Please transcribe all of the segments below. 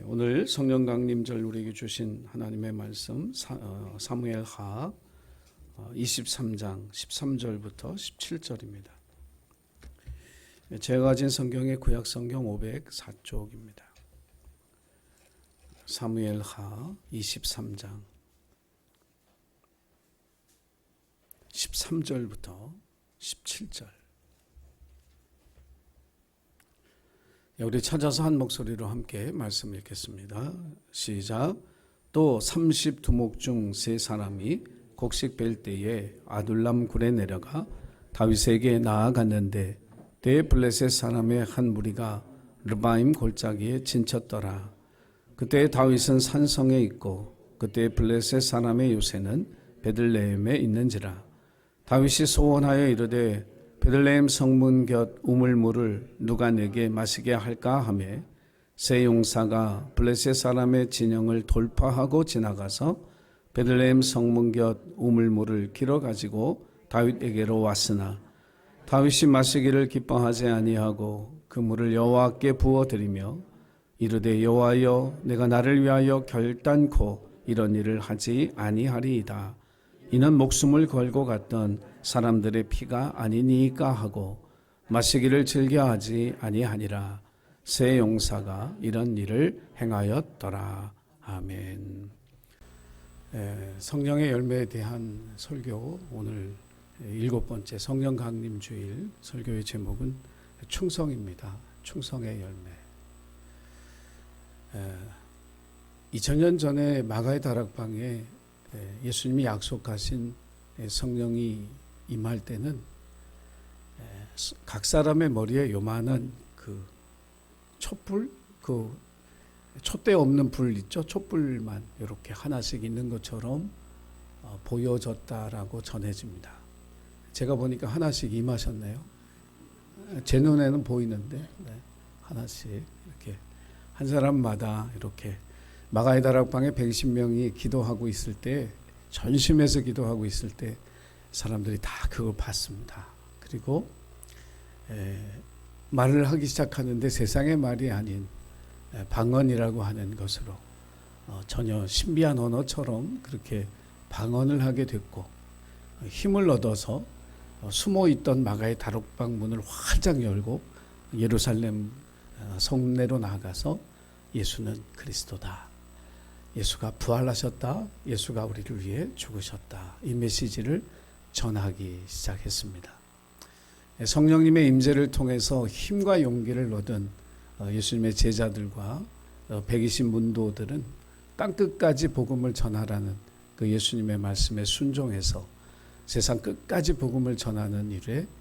오늘 성령 강림절 우리에게 주신 하나님의 말씀 사무엘하 23장 13절부터 17절입니다. 제가 가진 성경의 구약 성경 504쪽입니다. 사무엘하 23장 13절부터 17절. 우리 찾아서 한 목소리로 함께 말씀 읽겠습니다. 시작. 또 32목 중 세 사람이 곡식 벨 때에 아둘람 굴에 내려가 다윗에게 나아갔는데 때 블레셋 사람의 한 무리가 르바임 골짜기에 진쳤더라. 그때 다윗은 산성에 있고 그때 블레셋 사람의 요새는 베들레헴에 있는지라. 다윗이 소원하여 이르되 베들레헴 성문 곁 우물물을 누가 내게 마시게 할까 하매 세 용사가 블레셋 사람의 진영을 돌파하고 지나가서 베들레헴 성문 곁 우물물을 길어 가지고 다윗에게로 왔으나 다윗이 마시기를 기뻐하지 아니하고 그 물을 여호와께 부어 드리며 이르되 여호와여 내가 나를 위하여 결단코 이런 일을 하지 아니하리이다. 이는 목숨을 걸고 갔던 사람들의 피가 아니니까 하고 마시기를 즐겨하지 아니하니라. 세 용사가 이런 일을 행하였더라. 아멘. 성령의 열매에 대한 설교, 오늘 7번째 성령 강림 주일 설교의 제목은 충성입니다. 충성의 열매. 2000년 전에 마가의 다락방에 예수님이 약속하신 성령이 임할 때는 각 사람의 머리에 요만한 그 촛불, 그 촛대 없는 불 있죠? 촛불만 이렇게 하나씩 있는 것처럼 보여졌다라고 전해집니다. 제가 보니까 하나씩 임하셨네요. 제 눈에는 보이는데 하나씩 이렇게 한 사람마다 이렇게 마가의 다락방에 120명이 기도하고 있을 때, 전심에서 기도하고 있을 때 사람들이 다 그걸 봤습니다. 그리고 말을 하기 시작하는데 세상의 말이 아닌 방언이라고 하는 것으로 전혀 신비한 언어처럼 그렇게 방언을 하게 됐고, 힘을 얻어서 숨어있던 마가의 다락방 문을 활짝 열고 예루살렘 성내로 나가서 예수는 그리스도다, 예수가 부활하셨다, 예수가 우리를 위해 죽으셨다, 이 메시지를 전하기 시작했습니다. 성령님의 임재를 통해서 힘과 용기를 얻은 예수님의 제자들과 120 문도들은 땅끝까지 복음을 전하라는 그 예수님의 말씀에 순종해서 세상 끝까지 복음을 전하는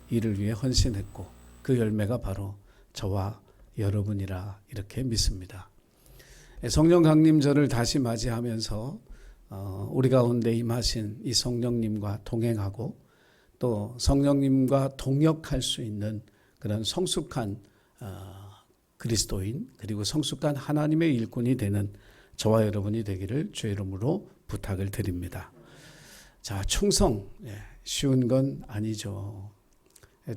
일을 위해 헌신했고, 그 열매가 바로 저와 여러분이라 이렇게 믿습니다. 성령 강림절을 다시 맞이하면서 우리 가운데 임하신 이 성령님과 동행하고 또 성령님과 동역할 수 있는 그런 성숙한 그리스도인, 그리고 성숙한 하나님의 일꾼이 되는 저와 여러분이 되기를 주의 이름으로 부탁을 드립니다. 자, 충성, 쉬운 건 아니죠.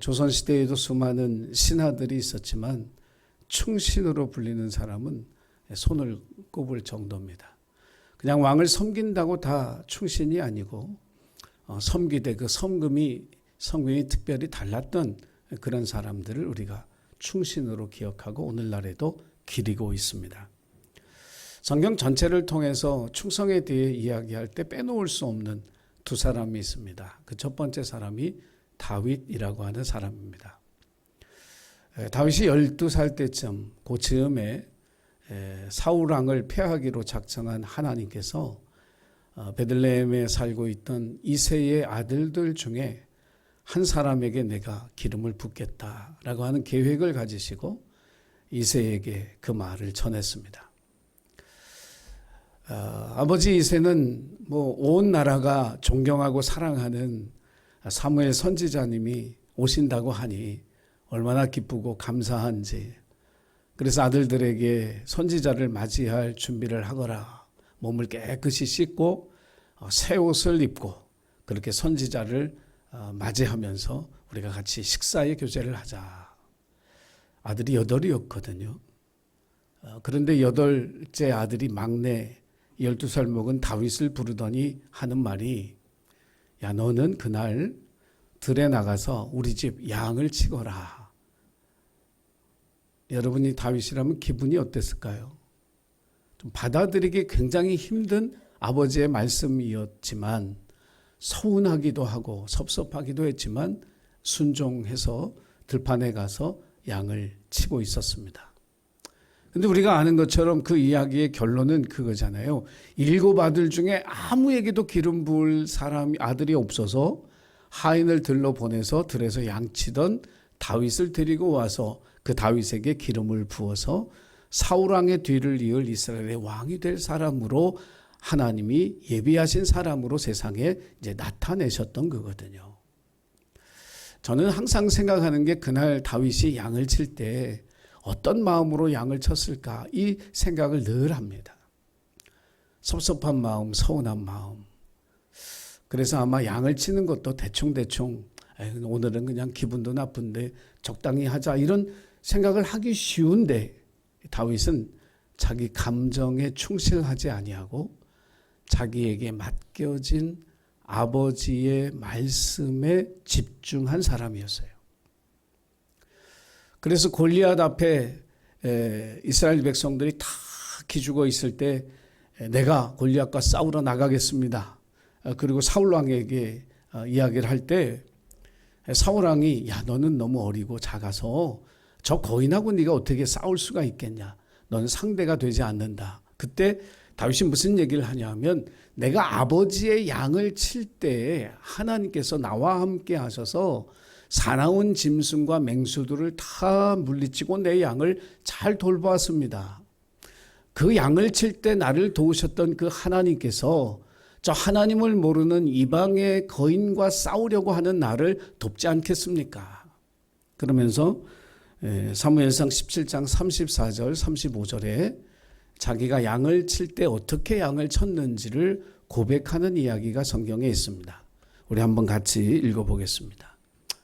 조선시대에도 수많은 신하들이 있었지만 충신으로 불리는 사람은 손을 꼽을 정도입니다. 그냥 왕을 섬긴다고 다 충신이 아니고 섬기되 그 섬금이 특별히 달랐던 그런 사람들을 우리가 충신으로 기억하고 오늘날에도 기리고 있습니다. 성경 전체를 통해서 충성에 대해 이야기할 때 빼놓을 수 없는 두 사람이 있습니다. 그 첫 번째 사람이 다윗이라고 하는 사람입니다. 다윗이 12살 때쯤 그 즈음에 사울 왕을 폐하기로 작정한 하나님께서 베들레헴에 살고 있던 이새의 아들들 중에 한 사람에게 내가 기름을 붓겠다라고 하는 계획을 가지시고 이새에게 그 말을 전했습니다. 아버지 이새는 온 나라가 존경하고 사랑하는 사무엘 선지자님이 오신다고 하니 얼마나 기쁘고 감사한지, 그래서 아들들에게 선지자를 맞이할 준비를 하거라, 몸을 깨끗이 씻고 새 옷을 입고 그렇게 선지자를 맞이하면서 우리가 같이 식사의 교제를 하자. 아들이 8이었거든요. 그런데 8째 아들이 막내 12살 먹은 다윗을 부르더니 하는 말이, 야, 너는 그날 들에 나가서 우리 집 양을 치거라. 여러분이 다윗이라면 기분이 어땠을까요? 좀 받아들이기 굉장히 힘든 아버지의 말씀이었지만 서운하기도 하고 섭섭하기도 했지만 순종해서 들판에 가서 양을 치고 있었습니다. 근데 우리가 아는 것처럼 그 이야기의 결론은 그거잖아요. 7 아들 중에 아무에게도 기름 부을 사람이 아들이 없어서 하인을 들러 보내서 들에서 양치던 다윗을 데리고 와서 그 다윗에게 기름을 부어서 사울 왕의 뒤를 이을 이스라엘의 왕이 될 사람으로 하나님이 예비하신 사람으로 세상에 이제 나타내셨던 거거든요. 저는 항상 생각하는 게 그날 다윗이 양을 칠 때 어떤 마음으로 양을 쳤을까 이 생각을 늘 합니다. 섭섭한 마음, 서운한 마음. 그래서 아마 양을 치는 것도 대충 오늘은 그냥 기분도 나쁜데 적당히 하자 이런 생각을 하기 쉬운데 다윗은 자기 감정에 충실하지 아니하고 자기에게 맡겨진 아버지의 말씀에 집중한 사람이었어요. 그래서 골리앗 앞에 이스라엘 백성들이 다 기죽어 있을 때 내가 골리앗과 싸우러 나가겠습니다. 그리고 사울 왕에게 이야기를 할 때 사울 왕이 야, 너는 너무 어리고 작아서 저 거인하고 네가 어떻게 싸울 수가 있겠냐. 너는 상대가 되지 않는다. 그때 다윗이 무슨 얘기를 하냐면 내가 아버지의 양을 칠 때 하나님께서 나와 함께 하셔서 사나운 짐승과 맹수들을 다 물리치고 내 양을 잘 돌보았습니다. 그 양을 칠 때 나를 도우셨던 그 하나님께서 저 하나님을 모르는 이방의 거인과 싸우려고 하는 나를 돕지 않겠습니까? 그러면서 사무엘상 17장 34절 35절에 자기가 양을 칠 때 어떻게 양을 쳤는지를 고백하는 이야기가 성경에 있습니다. 우리 한번 같이 읽어보겠습니다.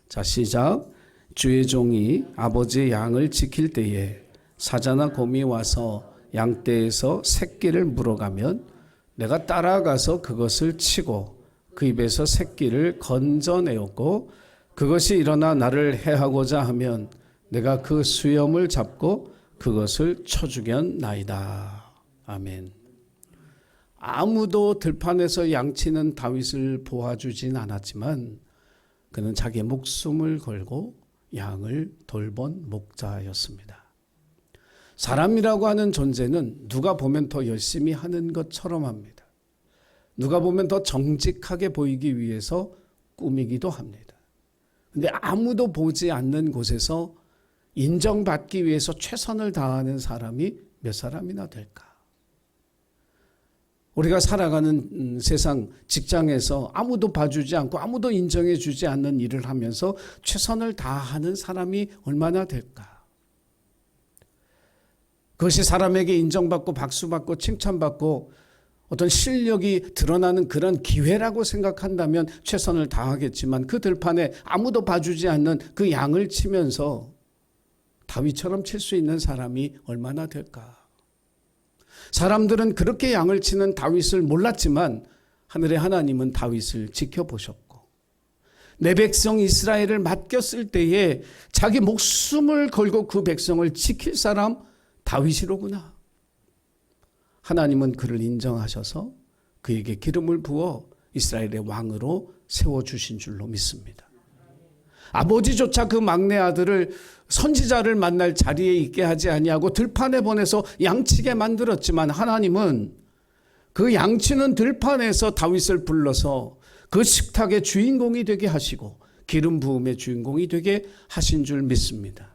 자, 시작. 주의 종이 아버지의 양을 지킬 때에 사자나 곰이 와서 양떼에서 새끼를 물어가면 내가 따라가서 그것을 치고 그 입에서 새끼를 건져내었고 그것이 일어나 나를 해하고자 하면 내가 그 수염을 잡고 그것을 쳐 죽였나이다. 아멘. 아무도 들판에서 양치는 다윗을 보아주진 않았지만 그는 자기의 목숨을 걸고 양을 돌본 목자였습니다. 사람이라고 하는 존재는 누가 보면 더 열심히 하는 것처럼 합니다. 누가 보면 더 정직하게 보이기 위해서 꾸미기도 합니다. 그런데 아무도 보지 않는 곳에서 인정받기 위해서 최선을 다하는 사람이 몇 사람이나 될까? 우리가 살아가는 세상 직장에서 아무도 봐주지 않고 아무도 인정해 주지 않는 일을 하면서 최선을 다하는 사람이 얼마나 될까? 그것이 사람에게 인정받고 박수받고 칭찬받고 어떤 실력이 드러나는 그런 기회라고 생각한다면 최선을 다하겠지만 그 들판에 아무도 봐주지 않는 그 양을 치면서 다윗처럼 칠 수 있는 사람이 얼마나 될까? 사람들은 그렇게 양을 치는 다윗을 몰랐지만 하늘의 하나님은 다윗을 지켜보셨고 내 백성 이스라엘을 맡겼을 때에 자기 목숨을 걸고 그 백성을 지킬 사람 다윗이로구나. 하나님은 그를 인정하셔서 그에게 기름을 부어 이스라엘의 왕으로 세워주신 줄로 믿습니다. 아버지조차 그 막내 아들을 선지자를 만날 자리에 있게 하지 아니하고 들판에 보내서 양치게 만들었지만 하나님은 그 양치는 들판에서 다윗을 불러서 그 식탁의 주인공이 되게 하시고 기름 부음의 주인공이 되게 하신 줄 믿습니다.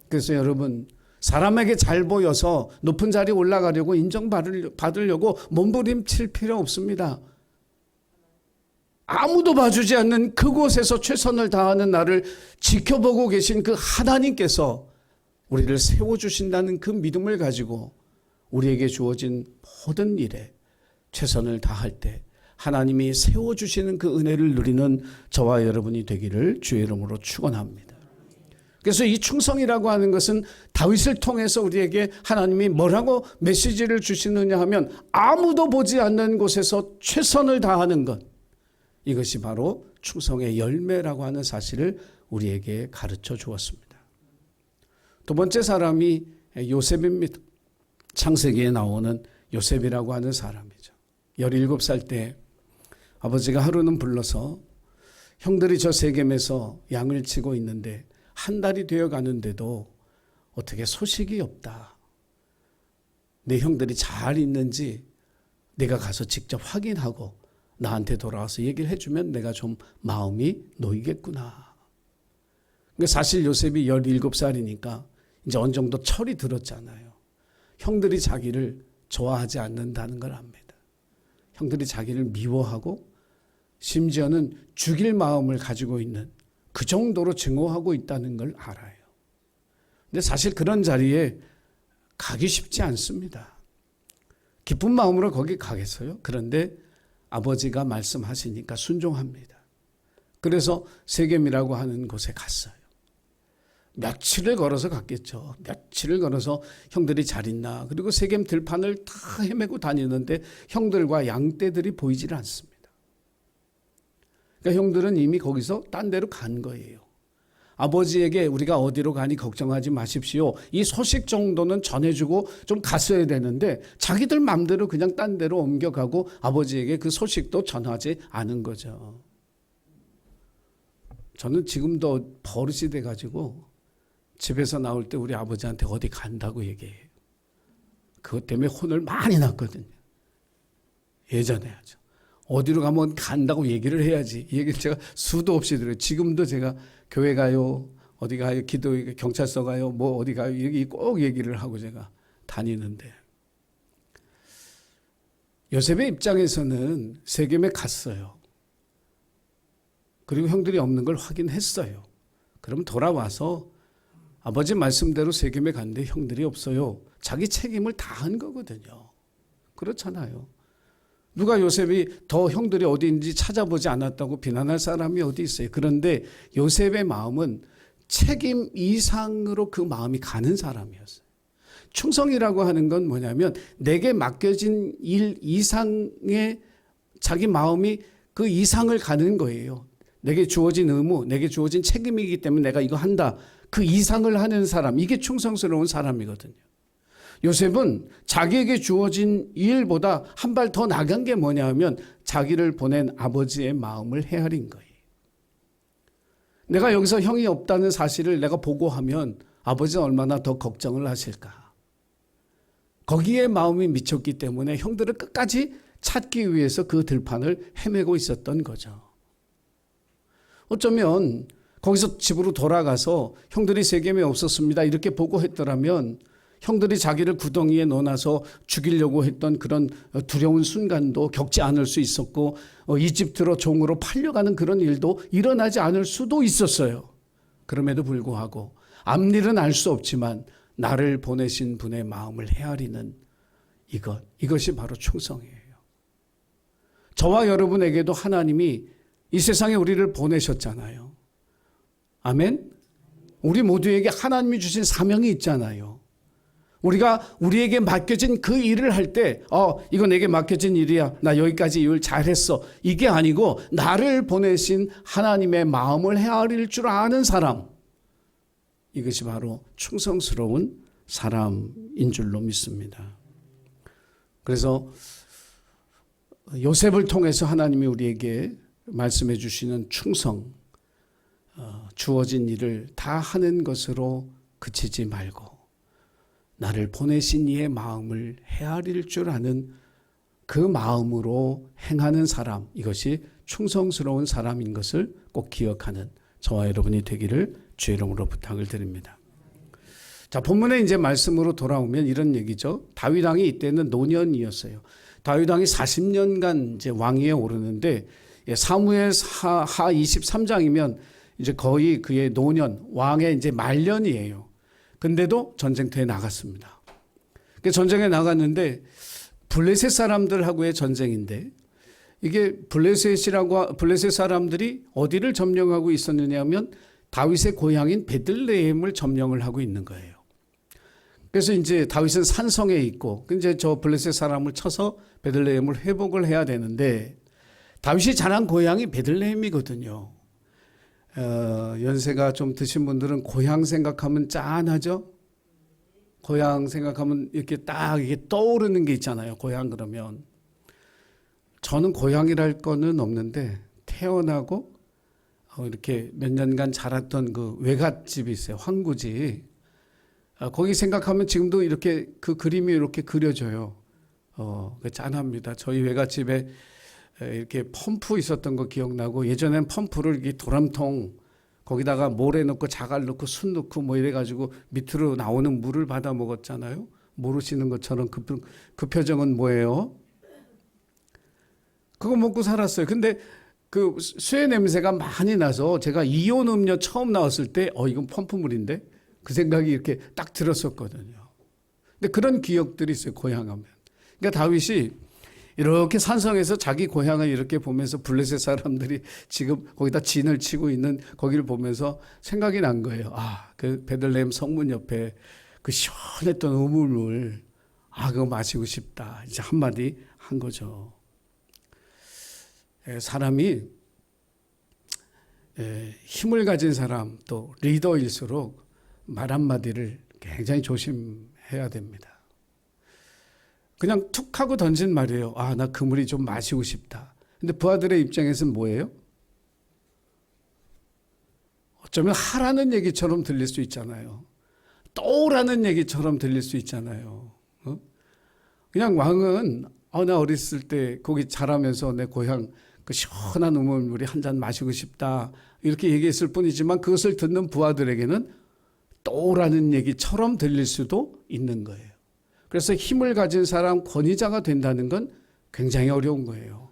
그래서 여러분 사람에게 잘 보여서 높은 자리에 올라가려고 인정받으려고 몸부림칠 필요 없습니다. 아무도 봐주지 않는 그곳에서 최선을 다하는 나를 지켜보고 계신 그 하나님께서 우리를 세워주신다는 그 믿음을 가지고 우리에게 주어진 모든 일에 최선을 다할 때 하나님이 세워주시는 그 은혜를 누리는 저와 여러분이 되기를 주의 이름으로 축원합니다. 그래서 이 충성이라고 하는 것은 다윗을 통해서 우리에게 하나님이 뭐라고 메시지를 주시느냐 하면 아무도 보지 않는 곳에서 최선을 다하는 것. 이것이 바로 충성의 열매라고 하는 사실을 우리에게 가르쳐 주었습니다. 두 번째 사람이 요셉입니다. 창세기에 나오는 요셉이라고 하는 사람이죠. 17살 때 아버지가 하루는 불러서 형들이 저 세겜에서 양을 치고 있는데 한 달이 되어 가는데도 어떻게 소식이 없다. 내 형들이 잘 있는지 내가 가서 직접 확인하고 나한테 돌아와서 얘기를 해주면 내가 좀 마음이 놓이겠구나. 사실 요셉이 17살이니까 이제 어느 정도 철이 들었잖아요. 형들이 자기를 좋아하지 않는다는 걸 압니다. 형들이 자기를 미워하고 심지어는 죽일 마음을 가지고 있는 그 정도로 증오하고 있다는 걸 알아요. 근데 사실 그런 자리에 가기 쉽지 않습니다. 기쁜 마음으로 거기 가겠어요? 그런데 아버지가 말씀하시니까 순종합니다. 그래서 세겜이라고 하는 곳에 갔어요. 며칠을 걸어서 갔겠죠. 며칠을 걸어서 형들이 잘 있나. 그리고 세겜 들판을 다 헤매고 다니는데 형들과 양떼들이 보이질 않습니다. 그러니까 형들은 이미 거기서 딴 데로 간 거예요. 아버지에게 우리가 어디로 가니 걱정하지 마십시오. 이 소식 정도는 전해주고 좀 갔어야 되는데 자기들 맘대로 그냥 딴 데로 옮겨가고 아버지에게 그 소식도 전하지 않은 거죠. 저는 지금도 버릇이 돼가지고 집에서 나올 때 우리 아버지한테 어디 간다고 얘기해요. 그것 때문에 혼을 많이 났거든요. 예전에 하죠. 어디로 가면 간다고 얘기를 해야지. 이 얘기를 제가 수도 없이 들어요. 지금도 제가 교회 가요, 어디 가요, 기도, 경찰서 가요, 뭐 어디 가요, 여기 꼭 얘기를 하고 제가 다니는데. 요셉의 입장에서는 세겜에 갔어요. 그리고 형들이 없는 걸 확인했어요. 그럼 돌아와서 아버지 말씀대로 세겜에 갔는데 형들이 없어요. 자기 책임을 다한 거거든요. 그렇잖아요. 누가 요셉이 더 형들이 어디 있는지 찾아보지 않았다고 비난할 사람이 어디 있어요. 그런데 요셉의 마음은 책임 이상으로 그 마음이 가는 사람이었어요. 충성이라고 하는 건 뭐냐면 내게 맡겨진 일 이상의 자기 마음이 그 이상을 가는 거예요. 내게 주어진 의무, 내게 주어진 책임이기 때문에 내가 이거 한다. 그 이상을 하는 사람, 이게 충성스러운 사람이거든요. 요셉은 자기에게 주어진 일보다 한 발 더 나간 게 뭐냐 하면 자기를 보낸 아버지의 마음을 헤아린 거예요. 내가 여기서 형이 없다는 사실을 내가 보고하면 아버지는 얼마나 더 걱정을 하실까. 거기에 마음이 미쳤기 때문에 형들을 끝까지 찾기 위해서 그 들판을 헤매고 있었던 거죠. 어쩌면 거기서 집으로 돌아가서 형들이 세겜에 없었습니다 이렇게 보고했더라면 형들이 자기를 구덩이에 넣어놔서 죽이려고 했던 그런 두려운 순간도 겪지 않을 수 있었고 이집트로 종으로 팔려가는 그런 일도 일어나지 않을 수도 있었어요. 그럼에도 불구하고 앞일은 알 수 없지만 나를 보내신 분의 마음을 헤아리는 이것이 바로 충성이에요. 저와 여러분에게도 하나님이 이 세상에 우리를 보내셨잖아요. 아멘? 우리 모두에게 하나님이 주신 사명이 있잖아요. 우리가 우리에게 맡겨진 그 일을 할 때 이거 내게 맡겨진 일이야. 나 여기까지 일 잘했어. 이게 아니고 나를 보내신 하나님의 마음을 헤아릴 줄 아는 사람. 이것이 바로 충성스러운 사람인 줄로 믿습니다. 그래서 요셉을 통해서 하나님이 우리에게 말씀해 주시는 충성, 주어진 일을 다 하는 것으로 그치지 말고 나를 보내신 이의 마음을 헤아릴 줄 아는 그 마음으로 행하는 사람, 이것이 충성스러운 사람인 것을 꼭 기억하는 저와 여러분이 되기를 주의 이름으로 부탁을 드립니다. 자, 본문에 이제 말씀으로 돌아오면 이런 얘기죠. 다윗 왕이 이때는 노년이었어요. 다윗 왕이 40년간 이제 왕위에 오르는데 사무엘하 23장이면 이제 거의 그의 노년, 왕의 이제 말년이에요. 근데도 전쟁터에 나갔습니다. 전쟁에 나갔는데 블레셋 사람들하고의 전쟁인데 이게 블레셋 사람들이 어디를 점령하고 있었느냐 하면 다윗의 고향인 베들레헴을 점령을 하고 있는 거예요. 그래서 이제 다윗은 산성에 있고 이제 저 블레셋 사람을 쳐서 베들레헴을 회복을 해야 되는데 다윗이 자란 고향이 베들레헴이거든요. 연세가 좀 드신 분들은 고향 생각하면 짠하죠? 고향 생각하면 이렇게 딱 이게 떠오르는 게 있잖아요. 고향 그러면. 저는 고향이랄 거는 없는데 태어나고 이렇게 몇 년간 자랐던 그 외갓집이 있어요. 황구지. 거기 생각하면 지금도 이렇게 그 그림이 이렇게 그려져요. 짠합니다. 저희 외갓집에 이렇게 펌프 있었던 거 기억나고 예전엔 펌프를 이렇게 도람통 거기다가 모래 넣고 자갈 넣고 숯 넣고 뭐 이래가지고 밑으로 나오는 물을 받아 먹었잖아요. 모르시는 것처럼 그 표정은 뭐예요? 그거 먹고 살았어요. 근데 그 쇠 냄새가 많이 나서 제가 이온 음료 처음 나왔을 때 이건 펌프물인데 그 생각이 이렇게 딱 들었었거든요. 근데 그런 기억들이 있어요. 고향하면. 그러니까 다윗이 이렇게 산성에서 자기 고향을 이렇게 보면서 블레셋 사람들이 지금 거기다 진을 치고 있는 거기를 보면서 생각이 난 거예요. 그 베들레헴 성문 옆에 그 시원했던 우물물, 그거 마시고 싶다. 이제 한마디 한 거죠. 사람이 힘을 가진 사람 또 리더일수록 말 한마디를 굉장히 조심해야 됩니다. 그냥 툭 하고 던진 말이에요. 나 그 물이 좀 마시고 싶다. 근데 부하들의 입장에서는 뭐예요? 어쩌면 하라는 얘기처럼 들릴 수 있잖아요. 또라는 얘기처럼 들릴 수 있잖아요. 그냥 왕은 나 어렸을 때 거기 자라면서 내 고향 그 시원한 우물물이 한 잔 마시고 싶다. 이렇게 얘기했을 뿐이지만 그것을 듣는 부하들에게는 또라는 얘기처럼 들릴 수도 있는 거예요. 그래서 힘을 가진 사람, 권위자가 된다는 건 굉장히 어려운 거예요.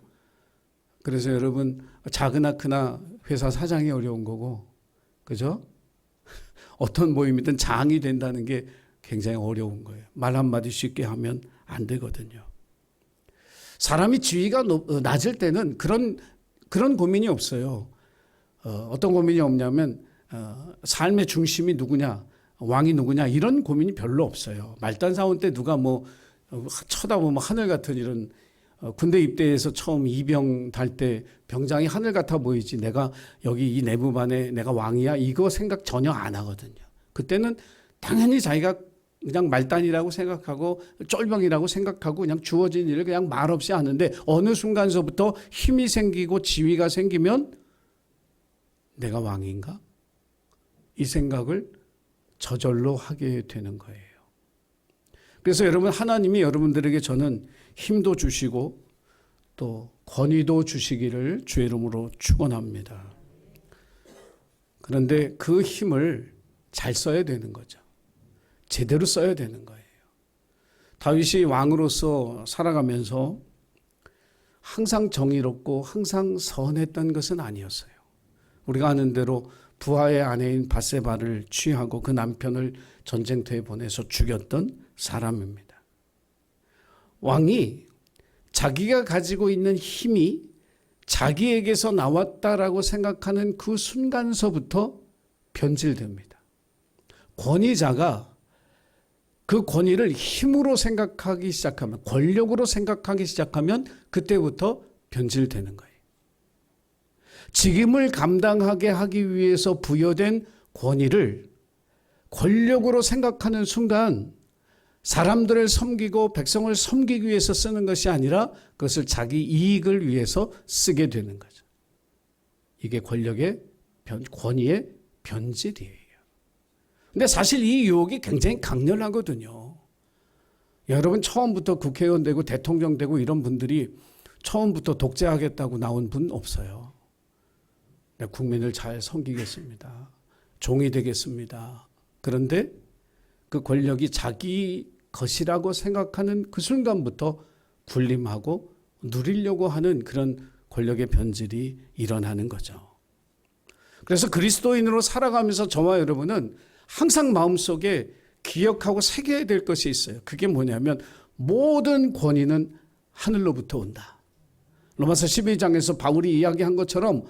그래서 여러분 작으나 크나 회사 사장이 어려운 거고, 그죠? 어떤 모임이든 장이 된다는 게 굉장히 어려운 거예요. 말 한마디 쉽게 하면 안 되거든요. 사람이 지위가 낮을 때는 그런 고민이 없어요. 어떤 고민이 없냐면 삶의 중심이 누구냐, 왕이 누구냐 이런 고민이 별로 없어요. 말단 사원 때 누가 뭐 쳐다보면 하늘 같은 이런 군대 입대해서 처음 이병 달 때 병장이 하늘 같아 보이지 내가 여기 이 내무반에 내가 왕이야 이거 생각 전혀 안 하거든요. 그때는 당연히 자기가 그냥 말단이라고 생각하고 쫄병이라고 생각하고 그냥 주어진 일을 그냥 말없이 하는데 어느 순간서부터 힘이 생기고 지위가 생기면 내가 왕인가? 이 생각을 저절로 하게 되는 거예요. 그래서 여러분 하나님이 여러분들에게 저는 힘도 주시고 또 권위도 주시기를 주의 이름으로 축원합니다. 그런데 그 힘을 잘 써야 되는 거죠. 제대로 써야 되는 거예요. 다윗이 왕으로서 살아가면서 항상 정의롭고 항상 선했던 것은 아니었어요. 우리가 아는 대로 부하의 아내인 밧세바를 취하고 그 남편을 전쟁터에 보내서 죽였던 사람입니다. 왕이 자기가 가지고 있는 힘이 자기에게서 나왔다라고 생각하는 그 순간서부터 변질됩니다. 권위자가 그 권위를 힘으로 생각하기 시작하면, 권력으로 생각하기 시작하면 그때부터 변질되는 거예요. 직임을 감당하게 하기 위해서 부여된 권위를 권력으로 생각하는 순간 사람들을 섬기고 백성을 섬기기 위해서 쓰는 것이 아니라 그것을 자기 이익을 위해서 쓰게 되는 거죠. 이게 권위의 변질이에요. 근데 사실 이 유혹이 굉장히 강렬하거든요. 여러분 처음부터 국회의원 되고 대통령 되고 이런 분들이 처음부터 독재하겠다고 나온 분 없어요. 국민을 잘 섬기겠습니다. 종이 되겠습니다. 그런데 그 권력이 자기 것이라고 생각하는 그 순간부터 군림하고 누리려고 하는 그런 권력의 변질이 일어나는 거죠. 그래서 그리스도인으로 살아가면서 저와 여러분은 항상 마음속에 기억하고 새겨야 될 것이 있어요. 그게 뭐냐면 모든 권위는 하늘로부터 온다. 로마서 12장에서 바울이 이야기한 것처럼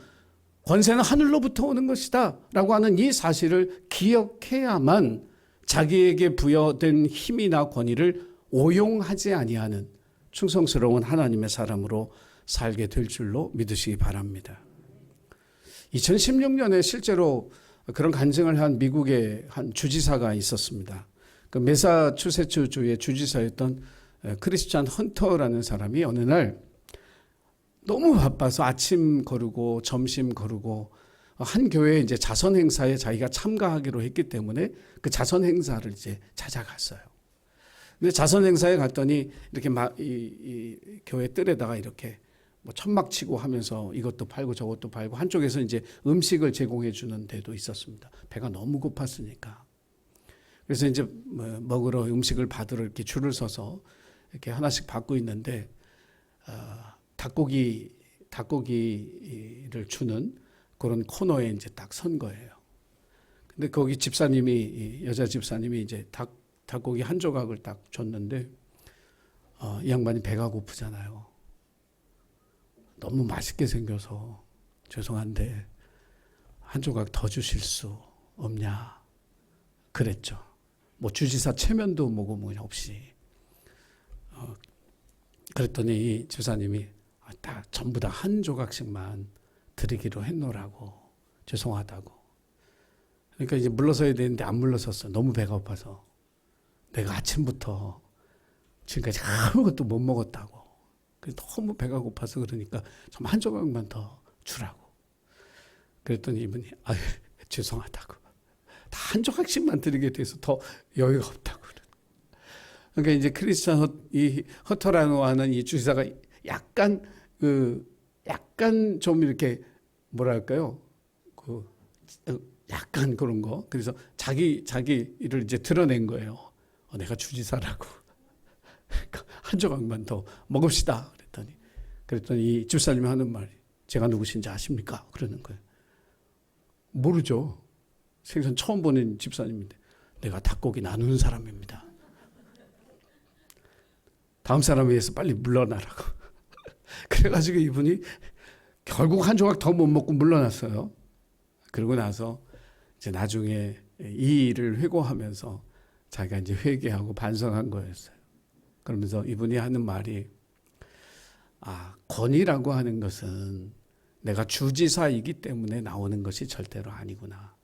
권세는 하늘로부터 오는 것이다 라고 하는 이 사실을 기억해야만 자기에게 부여된 힘이나 권위를 오용하지 아니하는 충성스러운 하나님의 사람으로 살게 될 줄로 믿으시기 바랍니다. 2016년에 실제로 그런 간증을 한 미국의 한 주지사가 있었습니다. 그 매사추세츠주의 주지사였던 크리스찬 헌터라는 사람이 어느 날 너무 바빠서 아침 거르고 점심 거르고 한 교회에 이제 자선 행사에 자기가 참가하기로 했기 때문에 그 자선 행사를 이제 찾아갔어요. 근데 자선 행사에 갔더니 이렇게 이 교회 뜰에다가 이렇게 뭐 천막 치고 하면서 이것도 팔고 저것도 팔고 한쪽에서 이제 음식을 제공해 주는 데도 있었습니다. 배가 너무 고팠으니까. 그래서 이제 먹으러 음식을 받으러 이렇게 줄을 서서 이렇게 하나씩 받고 있는데 닭고기를 주는 그런 코너에 이제 딱 선 거예요. 근데 거기 집사님이 여자 집사님이 이제 닭고기 한 조각을 딱 줬는데 이 양반이 배가 고프잖아요. 너무 맛있게 생겨서 죄송한데 한 조각 더 주실 수 없냐 그랬죠. 뭐 주지사 체면도 뭐고 뭐 없이 그랬더니 이 집사님이 다 전부 다 한 조각씩만 드리기로 했노라고 죄송하다고. 그러니까 이제 물러서야 되는데 안 물러섰어. 너무 배가 고파서. 내가 아침부터 지금까지 아무것도 못 먹었다고. 너무 배가 고파서 그러니까 좀 한 조각만 더 주라고. 그랬더니 이분이 죄송하다고. 다 한 조각씩만 드리게 돼서 더 여유가 없다고. 그러니까 이제 크리스찬 이 허터라고 하는 이 주지사가 약간 좀 이렇게 뭐랄까요? 약간 그런 거. 그래서 자기를 이제 드러낸 거예요. 내가 주지사라고. 한 조각만 더 먹읍시다. 그랬더니 이 집사님이 하는 말이 제가 누구신지 아십니까? 그러는 거예요. 모르죠. 생전 처음 보는 집사님인데 내가 닭고기 나누는 사람입니다. 다음 사람 위해서 빨리 물러나라고. 그래가지고 이분이 결국 한 조각 더 못 먹고 물러났어요. 그러고 나서 이제 나중에 이 일을 회고하면서 자기가 이제 회개하고 반성한 거였어요. 그러면서 이분이 하는 말이 권위라고 하는 것은 내가 주지사이기 때문에 나오는 것이 절대로 아니구나.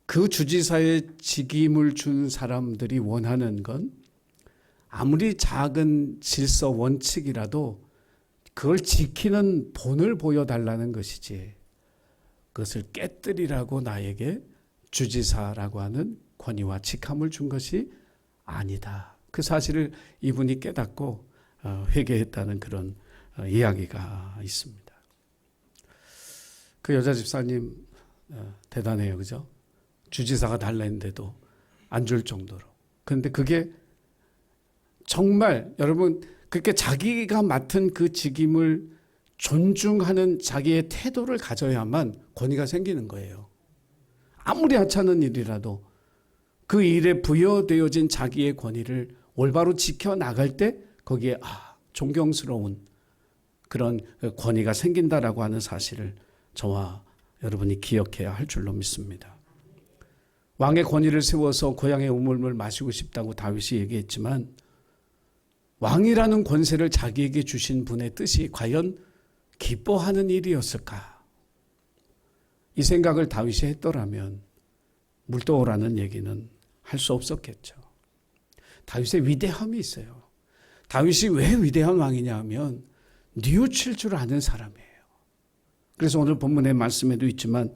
그 주지사의 직임을 준 사람들이 원하는 건 아무리 작은 질서 원칙이라도 그걸 지키는 본을 보여달라는 것이지 그것을 깨뜨리라고 나에게 주지사라고 하는 권위와 직함을 준 것이 아니다. 그 사실을 이분이 깨닫고 회개했다는 그런 이야기가 있습니다. 그 여자 집사님 대단해요. 그죠? 주지사가 달라는데도 안 줄 정도로. 그런데 그게 정말 여러분 그렇게 자기가 맡은 그 직임을 존중하는 자기의 태도를 가져야만 권위가 생기는 거예요. 아무리 하찮은 일이라도 그 일에 부여되어진 자기의 권위를 올바로 지켜나갈 때 거기에 존경스러운 그런 권위가 생긴다라고 하는 사실을 저와 여러분이 기억해야 할 줄로 믿습니다. 왕의 권위를 세워서 고향의 우물물 마시고 싶다고 다윗이 얘기했지만 왕이라는 권세를 자기에게 주신 분의 뜻이 과연 기뻐하는 일이었을까? 이 생각을 다윗이 했더라면 물도라는 얘기는 할 수 없었겠죠. 다윗의 위대함이 있어요. 다윗이 왜 위대한 왕이냐 하면 뉘우칠 줄 아는 사람이에요. 그래서 오늘 본문의 말씀에도 있지만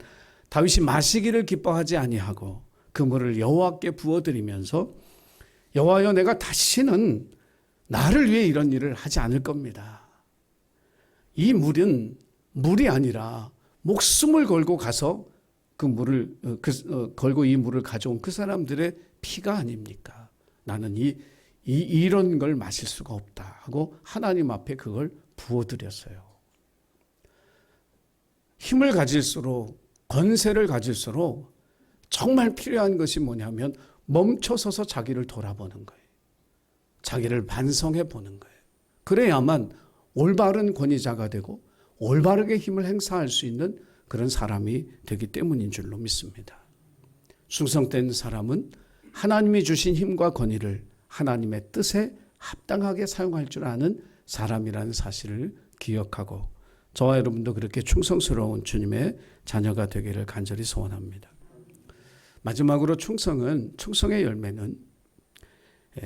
다윗이 마시기를 기뻐하지 아니하고 그 물을 여호와께 부어드리면서 여호와여 내가 다시는 나를 위해 이런 일을 하지 않을 겁니다. 이 물은 물이 아니라 목숨을 걸고 가서 그 물을 걸고 이 물을 가져온 그 사람들의 피가 아닙니까? 나는 이런 걸 마실 수가 없다 하고 하나님 앞에 그걸 부어드렸어요. 힘을 가질수록 권세를 가질수록 정말 필요한 것이 뭐냐면 멈춰서서 자기를 돌아보는 거예요. 자기를 반성해 보는 거예요. 그래야만 올바른 권위자가 되고 올바르게 힘을 행사할 수 있는 그런 사람이 되기 때문인 줄로 믿습니다. 충성된 사람은 하나님이 주신 힘과 권위를 하나님의 뜻에 합당하게 사용할 줄 아는 사람이라는 사실을 기억하고 저와 여러분도 그렇게 충성스러운 주님의 자녀가 되기를 간절히 소원합니다. 마지막으로 충성의 열매는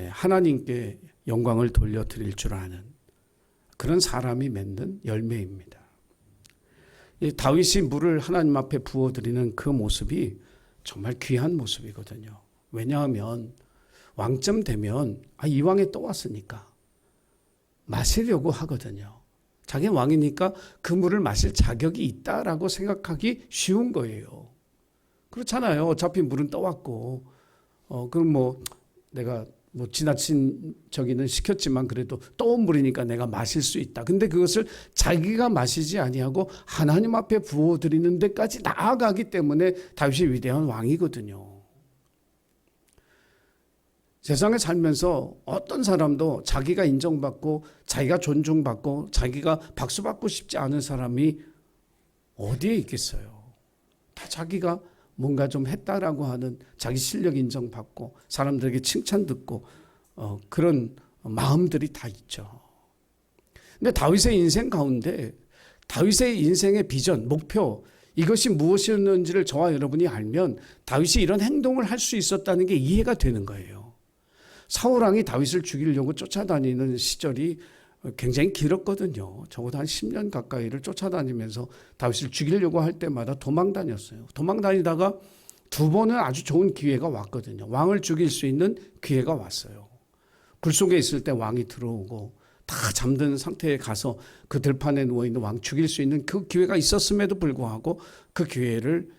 하나님께 영광을 돌려드릴 줄 아는 그런 사람이 맺는 열매입니다. 다윗이 물을 하나님 앞에 부어드리는 그 모습이 정말 귀한 모습이거든요. 왜냐하면 왕쯤 되면 이 왕이 또 왔으니까 마시려고 하거든요. 자기는 왕이니까 그 물을 마실 자격이 있다라고 생각하기 쉬운 거예요. 그렇잖아요. 어차피 물은 떠왔고, 그럼 내가 지나친 저기는 시켰지만 그래도 떠온 물이니까 내가 마실 수 있다. 근데 그것을 자기가 마시지 아니하고 하나님 앞에 부어드리는 데까지 나아가기 때문에 다윗이 위대한 왕이거든요. 세상에 살면서 어떤 사람도 자기가 인정받고 자기가 존중받고 자기가 박수받고 싶지 않은 사람이 어디에 있겠어요. 다 자기가 뭔가 좀 했다라고 하는 자기 실력 인정받고 사람들에게 칭찬 듣고 그런 마음들이 다 있죠. 근데 다윗의 인생 가운데 다윗의 인생의 비전, 목표 이것이 무엇이었는지를 저와 여러분이 알면 다윗이 이런 행동을 할 수 있었다는 게 이해가 되는 거예요. 사울왕이 다윗을 죽이려고 쫓아다니는 시절이 굉장히 길었거든요. 적어도 한 10년 가까이를 쫓아다니면서 다윗을 죽이려고 할 때마다 도망 다녔어요. 도망 다니다가 두 번은 아주 좋은 기회가 왔거든요. 왕을 죽일 수 있는 기회가 왔어요. 굴 속에 있을 때 왕이 들어오고 다 잠든 상태에 가서 그 들판에 누워있는 왕 죽일 수 있는 그 기회가 있었음에도 불구하고 그 기회를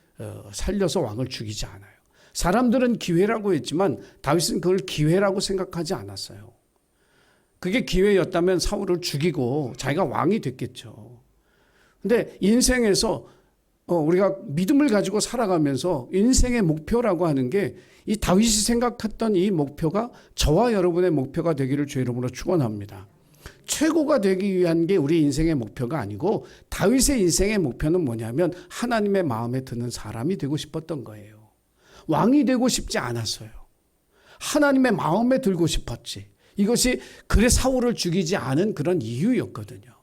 살려서 왕을 죽이지 않아요. 사람들은 기회라고 했지만 다윗은 그걸 기회라고 생각하지 않았어요. 그게 기회였다면 사울을 죽이고 자기가 왕이 됐겠죠. 근데 인생에서 우리가 믿음을 가지고 살아가면서 인생의 목표라고 하는 게 이 다윗이 생각했던 이 목표가 저와 여러분의 목표가 되기를 주의 이름으로 축원합니다. 최고가 되기 위한 게 우리 인생의 목표가 아니고 다윗의 인생의 목표는 뭐냐면 하나님의 마음에 드는 사람이 되고 싶었던 거예요. 왕이 되고 싶지 않았어요. 하나님의 마음에 들고 싶었지. 이것이 그래 사울을 죽이지 않은 그런 이유였거든요.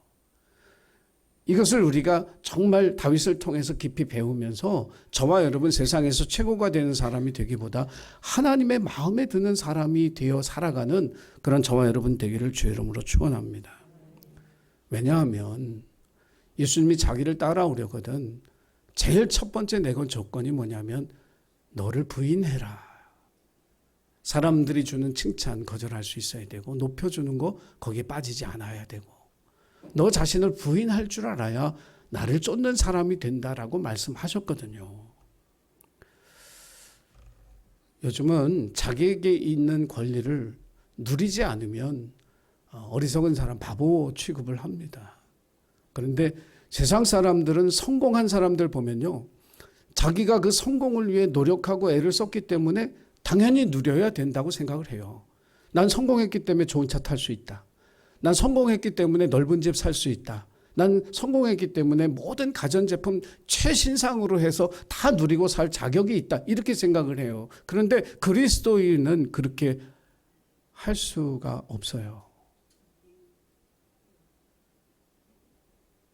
이것을 우리가 정말 다윗을 통해서 깊이 배우면서 저와 여러분 세상에서 최고가 되는 사람이 되기보다 하나님의 마음에 드는 사람이 되어 살아가는 그런 저와 여러분 되기를 주의 이름으로 축원합니다. 왜냐하면 예수님이 자기를 따라오려거든 제일 첫 번째 내건 조건이 뭐냐면 너를 부인해라. 사람들이 주는 칭찬 거절할 수 있어야 되고 높여주는 거 거기에 빠지지 않아야 되고 너 자신을 부인할 줄 알아야 나를 쫓는 사람이 된다라고 말씀하셨거든요. 요즘은 자기에게 있는 권리를 누리지 않으면 어리석은 사람, 바보 취급을 합니다. 그런데 세상 사람들은 성공한 사람들 보면요. 자기가 그 성공을 위해 노력하고 애를 썼기 때문에 당연히 누려야 된다고 생각을 해요. 난 성공했기 때문에 좋은 차 탈 수 있다. 난 성공했기 때문에 넓은 집 살 수 있다. 난 성공했기 때문에 모든 가전제품 최신상으로 해서 다 누리고 살 자격이 있다. 이렇게 생각을 해요. 그런데 그리스도인은 그렇게 할 수가 없어요.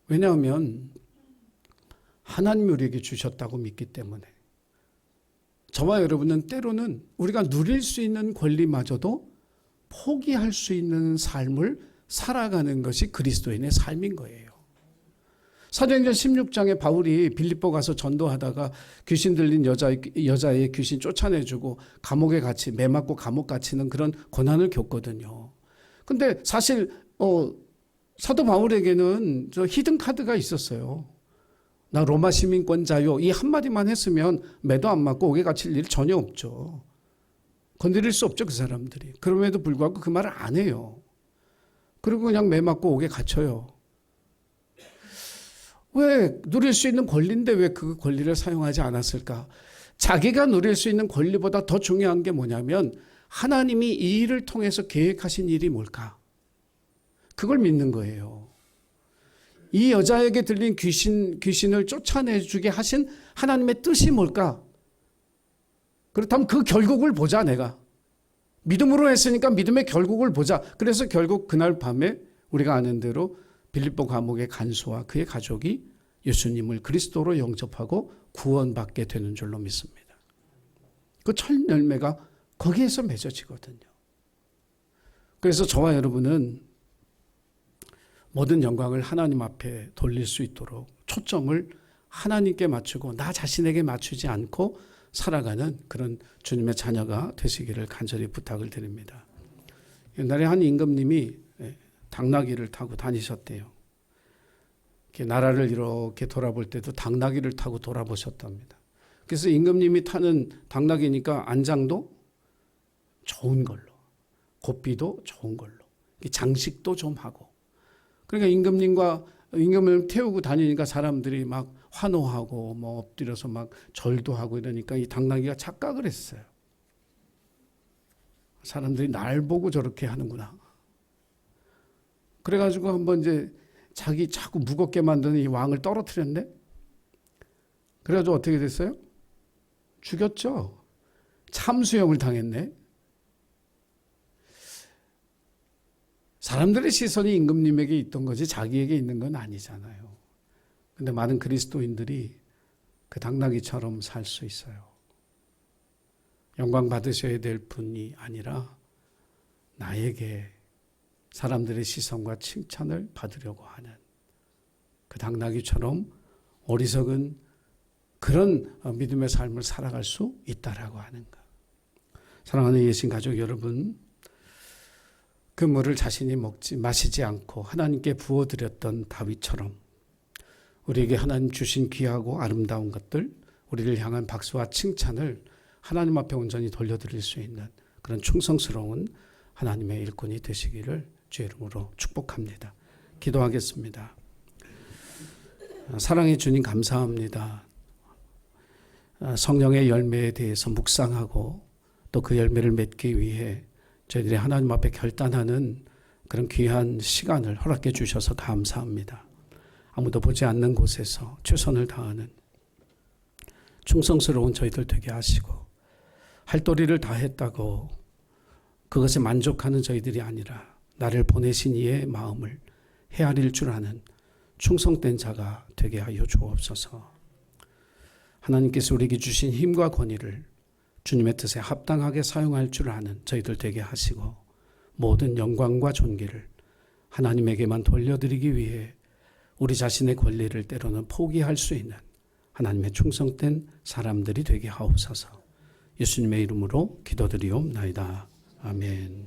왜냐하면 하나님이 우리에게 주셨다고 믿기 때문에 저와 여러분은 때로는 우리가 누릴 수 있는 권리마저도 포기할 수 있는 삶을 살아가는 것이 그리스도인의 삶인 거예요. 사도행전 16장에 바울이 빌립보 가서 전도하다가 귀신 들린 여자의 귀신 쫓아내주고 감옥에 갇히 매 맞고 감옥 갇히는 그런 고난을 겪거든요. 근데 사실 사도 바울에게는 저 히든 카드가 있었어요. 나 로마 시민권자요. 이 한마디만 했으면 매도 안 맞고 옥에 갇힐 일 전혀 없죠. 건드릴 수 없죠, 그 사람들이. 그럼에도 불구하고 그 말을 안 해요. 그리고 그냥 매 맞고 옥에 갇혀요. 왜 누릴 수 있는 권리인데 왜 그 권리를 사용하지 않았을까? 자기가 누릴 수 있는 권리보다 더 중요한 게 뭐냐면 하나님이 이 일을 통해서 계획하신 일이 뭘까? 그걸 믿는 거예요. 이 여자에게 들린 귀신을 쫓아내주게 하신 하나님의 뜻이 뭘까? 그렇다면 그 결국을 보자. 내가 믿음으로 했으니까 믿음의 결국을 보자. 그래서 결국 그날 밤에 우리가 아는 대로 빌립보 감옥의 간수와 그의 가족이 예수님을 그리스도로 영접하고 구원받게 되는 줄로 믿습니다. 그 첫 열매가 거기에서 맺어지거든요. 그래서 저와 여러분은 모든 영광을 하나님 앞에 돌릴 수 있도록 초점을 하나님께 맞추고 나 자신에게 맞추지 않고 살아가는 그런 주님의 자녀가 되시기를 간절히 부탁을 드립니다. 옛날에 한 임금님이 당나귀를 타고 다니셨대요. 나라를 이렇게 돌아볼 때도 당나귀를 타고 돌아보셨답니다. 그래서 임금님이 타는 당나귀니까 안장도 좋은 걸로, 고삐도 좋은 걸로, 장식도 좀 하고. 그러니까 임금을 태우고 다니니까 사람들이 막 환호하고 뭐 엎드려서 막 절도 하고 이러니까 이 당나귀가 착각을 했어요. 사람들이 날 보고 저렇게 하는구나. 그래가지고 한번 이제 자기 자꾸 무겁게 만드는 이 왕을 떨어뜨렸네. 그래가지고 어떻게 됐어요? 죽였죠. 참수형을 당했네. 사람들의 시선이 임금님에게 있던 거지 자기에게 있는 건 아니잖아요. 근데 많은 그리스도인들이 그 당나귀처럼 살 수 있어요. 영광 받으셔야 될 분이 아니라 나에게 사람들의 시선과 칭찬을 받으려고 하는 그 당나귀처럼 어리석은 그런 믿음의 삶을 살아갈 수 있다라고 하는 것. 사랑하는 예신 가족 여러분, 그 물을 자신이 마시지 않고 하나님께 부어드렸던 다윗처럼 우리에게 하나님 주신 귀하고 아름다운 것들, 우리를 향한 박수와 칭찬을 하나님 앞에 온전히 돌려드릴 수 있는 그런 충성스러운 하나님의 일꾼이 되시기를 주의 이름으로 축복합니다. 기도하겠습니다. 사랑의 주님 감사합니다. 성령의 열매에 대해서 묵상하고 또 그 열매를 맺기 위해 저희들이 하나님 앞에 결단하는 그런 귀한 시간을 허락해 주셔서 감사합니다. 아무도 보지 않는 곳에서 최선을 다하는 충성스러운 저희들 되게 하시고 할 도리를 다 했다고 그것에 만족하는 저희들이 아니라 나를 보내신 이의 마음을 헤아릴 줄 아는 충성된 자가 되게 하여 주옵소서. 하나님께서 우리에게 주신 힘과 권위를 주님의 뜻에 합당하게 사용할 줄 아는 저희들 되게 하시고 모든 영광과 존귀를 하나님에게만 돌려드리기 위해 우리 자신의 권리를 때로는 포기할 수 있는 하나님의 충성된 사람들이 되게 하옵소서. 예수님의 이름으로 기도드리옵나이다. 아멘.